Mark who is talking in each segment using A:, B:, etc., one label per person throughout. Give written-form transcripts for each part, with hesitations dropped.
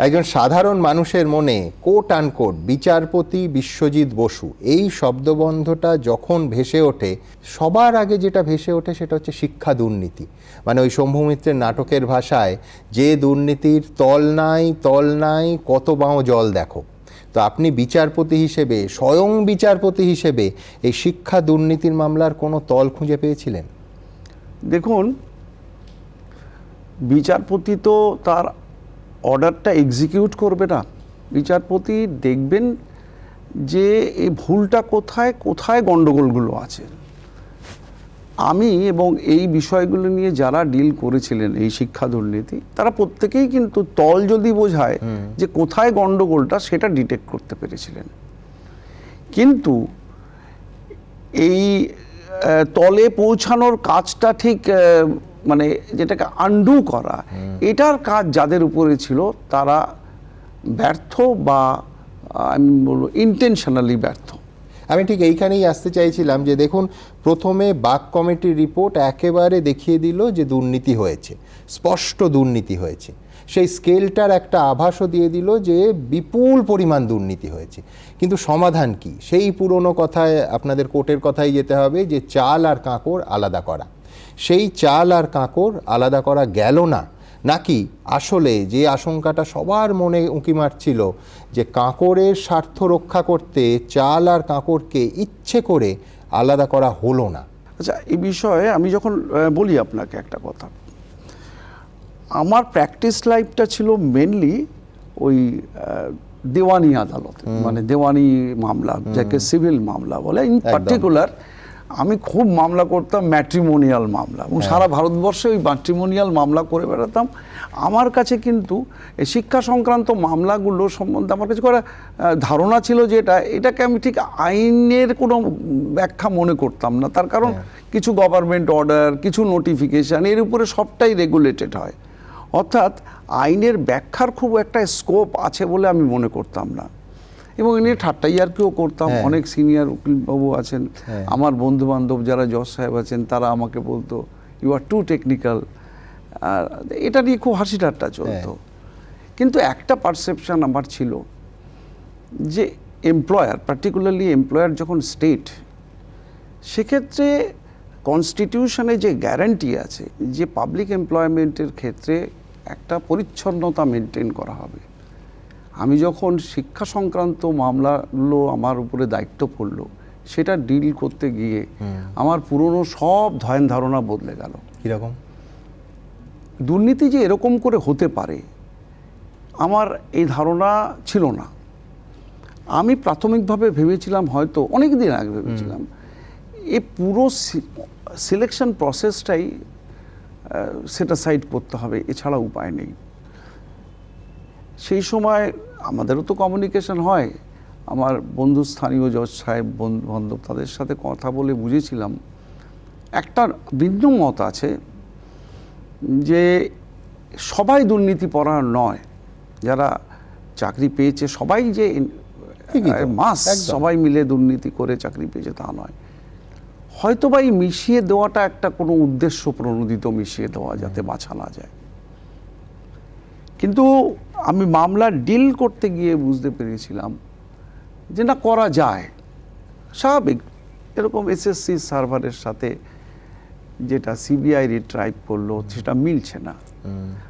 A: একজন সাধারণ মানুষের মনে কোট আনকোট বিচারপতি বিশ্বজিৎ বসু এই শব্দবন্ধটা যখন ভেসে ওঠে, সবার আগে যেটা ভেসে ওঠে সেটা হচ্ছে শিক্ষা দুর্নীতি। মানে ওই শম্ভু মিত্রের নাটকের ভাষায়, যে দুর্নীতির তল নাই কত বাঁও জল দেখো। তো আপনি বিচারপতি হিসেবে, স্বয়ং বিচারপতি হিসেবে এই শিক্ষা দুর্নীতির মামলার কোনো তল খুঁজে পেয়েছিলেন?
B: দেখুন, বিচারপতি তো তার অর্ডারটা এক্সিকিউট করবে না। বিচারপতি দেখবেন যে এই ভুলটা কোথায় কোথায় গণ্ডগোলগুলো আছে। আমি এবং এই বিষয়গুলো নিয়ে যারা ডিল করেছিলেন এই শিক্ষা দুর্নীতি, তারা প্রত্যেকেই কিন্তু তল যদি বোঝায় যে কোথায় গণ্ডগোলটা সেটা ডিটেক্ট করতে পেরেছিলেন। কিন্তু এই তলে পৌঁছানোর কাজটা ঠিক মানে যেটাকে আন্ডু করা, এটার কাজ যাদের উপরে ছিল তারা ব্যর্থ, বা আমি বলবো ইন্টেনশনালি ব্যর্থ।
A: আমি ঠিক এইখানেই আসতে চাইছিলাম যে দেখুন, প্রথমে বাক কমিটির রিপোর্ট একেবারে দেখিয়ে দিল যে দুর্নীতি হয়েছে, স্পষ্ট দুর্নীতি হয়েছে। সেই স্কেলটার একটা আভাসও দিয়ে দিল যে বিপুল পরিমাণ দুর্নীতি হয়েছে। কিন্তু সমাধান কি? সেই পুরনো কথায়, আপনাদের কোর্টের কথাই যেতে হবে যে চাল আর কাঁকড় আলাদা করা। সেই চাল আর কাঁকড় আলাদা করা গেল না, নাকি আসলে যে আশঙ্কাটা সবার মনে উঁকি মারছিল যে কাঁকড়ের স্বার্থ রক্ষা করতে চাল আর কাঁকড়কে ইচ্ছে করে আলাদা করা হলো না?
B: আচ্ছা, এই বিষয়ে আমি যখন বলি আপনাকে একটা কথা, আমার প্র্যাকটিস লাইফটা ছিল মেনলি ওই দেওয়ানি আদালত, মানে দেওয়ানি মামলা, যাকে সিভিল মামলা বলে। ইন পার্টিকুলার আমি খুব মামলা করতাম ম্যাট্রিমোনিয়াল মামলা, এবং সারা ভারতবর্ষে ওই ম্যাট্রিমোনিয়াল মামলা করে বেড়াতাম। আমার কাছে কিন্তু এই শিক্ষা সংক্রান্ত মামলাগুলো সম্বন্ধে আমার কাছে একটা ধারণা ছিল যে এটাকে আমি ঠিক আইনের কোনো ব্যাখ্যা মনে করতাম না। তার কারণ কিছু গভর্নমেন্ট অর্ডার, কিছু নোটিফিকেশান, এর উপরে সবটাই রেগুলেটেড হয়। অর্থাৎ আইনের ব্যাখ্যার খুব একটা স্কোপ আছে বলে আমি মনে করতাম না, এবং এ নিয়ে ঠাট্টাই আর কেউ করতাম। অনেক সিনিয়র উকিলবাবু আছেন, আমার বন্ধু বান্ধব যারা জজ সাহেব আছেন, তারা আমাকে বলতো ইউ আর টু টেকনিক্যাল, আর এটা নিয়ে খুব হাসি ঠাট্টা চলতো। কিন্তু একটা পারসেপশন আমার ছিল যে এমপ্লয়ার, পার্টিকুলারলি এমপ্লয়ার যখন স্টেট, সেক্ষেত্রে কনস্টিটিউশনে যে গ্যারান্টি আছে যে পাবলিক এমপ্লয়মেন্টের ক্ষেত্রে একটা পরিচ্ছন্নতা মেনটেন করা হবে। আমি যখন শিক্ষা সংক্রান্ত মামলাগুলো আমার উপরে দায়িত্ব পড়লো, সেটা ডিল করতে গিয়ে আমার পুরনো সব ধ্যান ধারণা বদলে গেল।
A: কীরকম?
B: দুর্নীতি যে এরকম করে হতে পারে আমার এই ধারণা ছিল না। আমি প্রাথমিকভাবে ভেবেছিলাম, হয়তো অনেক দিন আগে ভেবেছিলাম, এই পুরো সিলেকশন প্রসেসটাই সেটাসাইড করতে হবে, এছাড়া উপায় নেই। সেই সময় আমাদেরও তো কমিউনিকেশন হয়, আমার বন্ধু স্থানীয় জজ সাহেব, বন্ধু বান্ধব, তাদের সাথে কথা বলে বুঝেছিলাম একটা ভিন্ন মত আছে যে সবাই দুর্নীতিপরায়ণ নয়। যারা চাকরি পেয়েছে সবাই যে সবাই মিলে দুর্নীতি করে চাকরি পেয়েছে তা নয়। হয়তো বা এই মিশিয়ে দেওয়াটা একটা কোনো উদ্দেশ্য প্রণোদিত মিশিয়ে দেওয়া, যাতে বাছা না যায়। কিন্তু আমি মামলা ডিল করতে গিয়ে বুঝতে পেরেছিলাম যে না, করা যায়। স্বাভাবিক, এরকম এসএসসি সার্ভারের সাথে যেটা সিবিআই রিট্রাইভ করলো সেটা মিলছে না।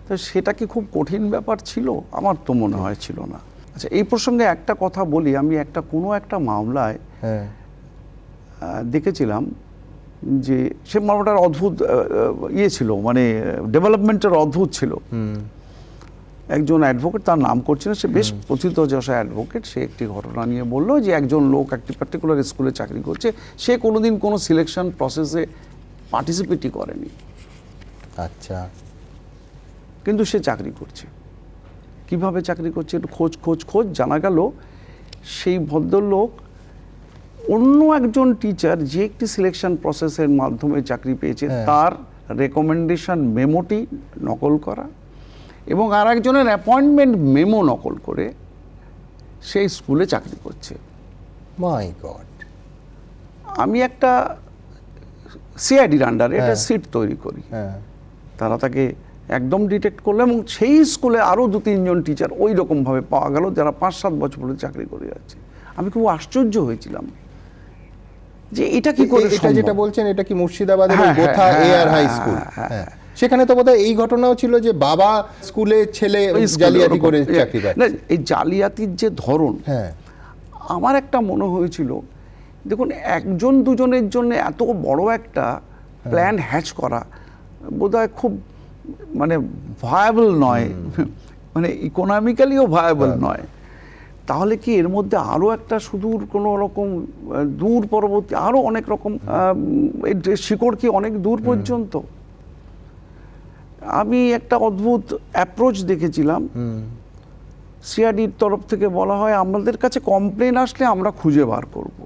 B: তো সেটা কি খুব কঠিন ব্যাপার ছিল? আমার তো মনে হয় ছিল না। আচ্ছা, এই প্রসঙ্গে একটা কথা বলি। আমি কোনো একটা মামলায় দেখেছিলাম যে সে মামলাটার অদ্ভুত ছিল, মানে ডেভেলপমেন্টের অদ্ভুত ছিল। একজন অ্যাডভোকেট, তার নাম করছে না, সে বেশ প্রথিতযশা অ্যাডভোকেট, সে একটি ঘটনা নিয়ে বললো যে একজন লোক একটি পার্টিকুলার স্কুলে চাকরি করছে, সে কোনোদিন কোনো সিলেকশন প্রসেসে পার্টিসিপেটই করেনি।
A: আচ্ছা।
B: কিন্তু সে চাকরি করছে। কিভাবে চাকরি করছে? একটু খোঁজ জানা গেল সেই ভদ্রলোক অন্য একজন টিচার যে একটি সিলেকশন প্রসেসের মাধ্যমে চাকরি পেয়েছে, তার রেকমেন্ডেশন মেমোটি নকল করা এবং আর একজনের অ্যাপয়েন্টমেন্ট মেমো নকল করে সেই স্কুলে চাকরি করছে।
A: মাই গড!
B: আমি একটা সিআইডির আন্ডারে একটা সিট তৈরি করি। তারা তাকে একদম ডিটেক্ট করলো, এবং সেই স্কুলে আরও 2-3 জন টিচার ওই রকমভাবে পাওয়া গেল যারা 5-7 বছর পরে চাকরি করে যাচ্ছে। আমি খুব আশ্চর্য হয়েছিলাম যে এটা কি করে
A: এটা যেটা বলছেন এটা কি মুর্শিদাবাদের ওই
B: হ্যাঁ,
A: গোথা
B: হ্যাঁ,
A: এআর হাই
B: হ্যাঁ,
A: স্কুল?
B: হ্যাঁ,
A: হ্যাঁ, সেখানে তো বোধহয় এই ঘটনাও ছিল যে বাবা স্কুলে ছেলে জালিয়াতি করে চাকরি পায়।
B: না, এই জালিয়াতির যে ধরন,
A: হ্যাঁ,
B: আমার একটা মনে হয়েছিল, দেখুন 1-2 জনের জন্য এত বড় একটা প্ল্যান হ্যাচ করা বোধহয় খুব মানে ভায়াবল নয়, মানে ইকোনমিক্যালিও ভায়াবল নয়। তাহলে কি এর মধ্যে আরও একটা সুদূর কোনো রকম দূর পরবর্তী আরও অনেক রকম এর শিকড় কি অনেক দূর পর্যন্ত? আমি একটা অদ্ভুত অ্যাপ্রোচ দেখেছিলাম, সিআরডির তরফ থেকে বলা হয় আমাদের কাছে কমপ্লেন আসলে আমরা খুঁজে বার করব।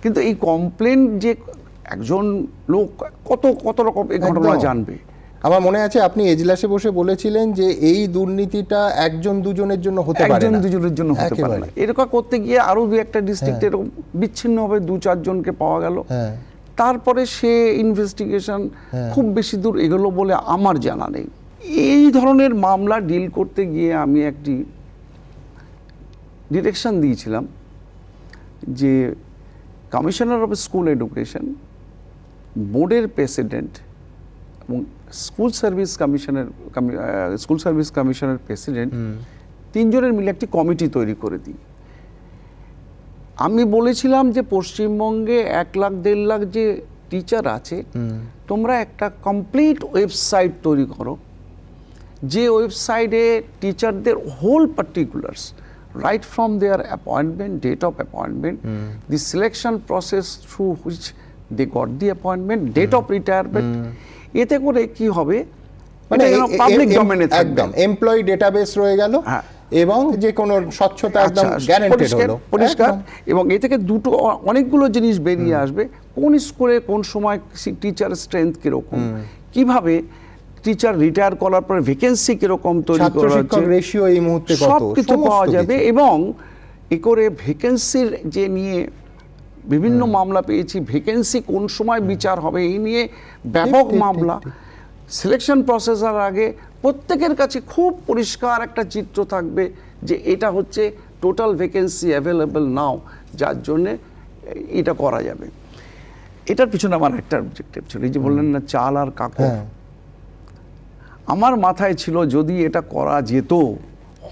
B: কিন্তু এই কমপ্লেন যে একজন লোক কত কত রকম এই ঘটনা
A: একদম।
B: জানবে।
A: আমার মনে আছে আপনি এজলাসে বসে বলেছিলেন যে এই দুর্নীতিটা 1-2 জনের জন্য হতে পারে না,
B: 1-2 জনের জন্য হতে পারে না। এরকম করতে গিয়ে আরো 2-1টা ডিস্ট্রিক্টে এরকম বিচ্ছিন্নভাবে 2-4 জনকে পাওয়া গেল।
A: হ্যাঁ,
B: তারপরে সে ইনভেস্টিগেশন খুব বেশি দূর এগোলো বলে আমার জানা নেই। এই ধরনের মামলা ডিল করতে গিয়ে আমি একটি ডিরেকশন দিয়েছিলাম যে কমিশনার অফ স্কুল এডুকেশন, বোর্ডের প্রেসিডেন্ট এবং স্কুল সার্ভিস কমিশনের প্রেসিডেন্ট 3 জনের মিলে একটি কমিটি তৈরি করে দিই। আমি বলেছিলাম যে পশ্চিমবঙ্গে 1-1.5 লাখ যে টিচার আছে, তোমরা একটা কমপ্লিট ওয়েবসাইট তৈরি করো, যে ওয়েবসাইটে টিচারদের whole particulars, right from their appointment, date of appointment, the selection process through which they got the appointment, date of retirement, এতে করে কি হবে
A: মানে
B: পাবলিক ডোমেনে
A: একদম এমপ্লয়ি ডেটাবেস রয়ে গেল এবং যে কোনো স্বচ্ছতা একদম
B: আচ্ছা,
A: গ্যারান্টেড হলো,
B: পরিষ্কার।
A: একদম।
B: এবং এ থেকে অনেকগুলো জিনিস বেরিয়ে আসবে, কোন স্কুলে কোন সময় টিচার স্ট্রেংথ কিরকম, কিভাবে টিচার রিটায়ার করার পরে ভ্যাকেন্সি কিরকম তৈরি
A: ছাত্র
B: করা
A: শিক্ষক
B: হচ্ছে,
A: রেশিও এই মুহূর্তে কত,
B: সব কিছু
A: সমস্ত
B: পাওয়া যাবে।
A: কিছু।
B: এবং এ করে ভ্যাকেন্সির যে নিয়ে বিভিন্ন মামলা পেয়েছি, ভ্যাকেন্সি কোন সময় বিচার হবে এই নিয়ে ব্যাপক
A: ঠিক,
B: মামলা। সিলেকশন প্রসেসের আগে প্রত্যেকের কাছে খুব পরিষ্কার একটা চিত্র থাকবে যে এটা হচ্ছে টোটাল ভ্যাকেন্সি অ্যাভেলেবল নাও, যার জন্যে এটা করা যাবে। এটার পিছনে আমার একটা অবজেক্টিভ ছিল, এই যে বললেন না চাল আর কাকর,
A: হ্যাঁ,
B: আমার মাথায় ছিল যদি এটা করা যেত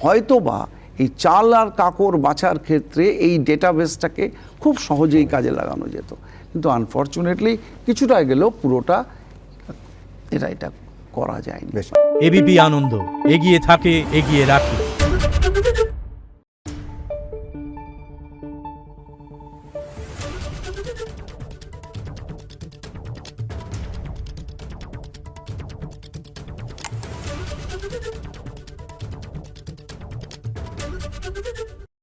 B: হয়তো বা এই চাল আর কাকর বাছার ক্ষেত্রে এই ডেটাবেসটাকে খুব সহজেই কাজে লাগানো যেত। কিন্তু আনফর্চুনেটলি কিছুটা গেলেও পুরোটা এটা করা যায়নি।
A: বেশ।
C: এবিপি আনন্দ, এগিয়ে থাকে, এগিয়ে রাখে।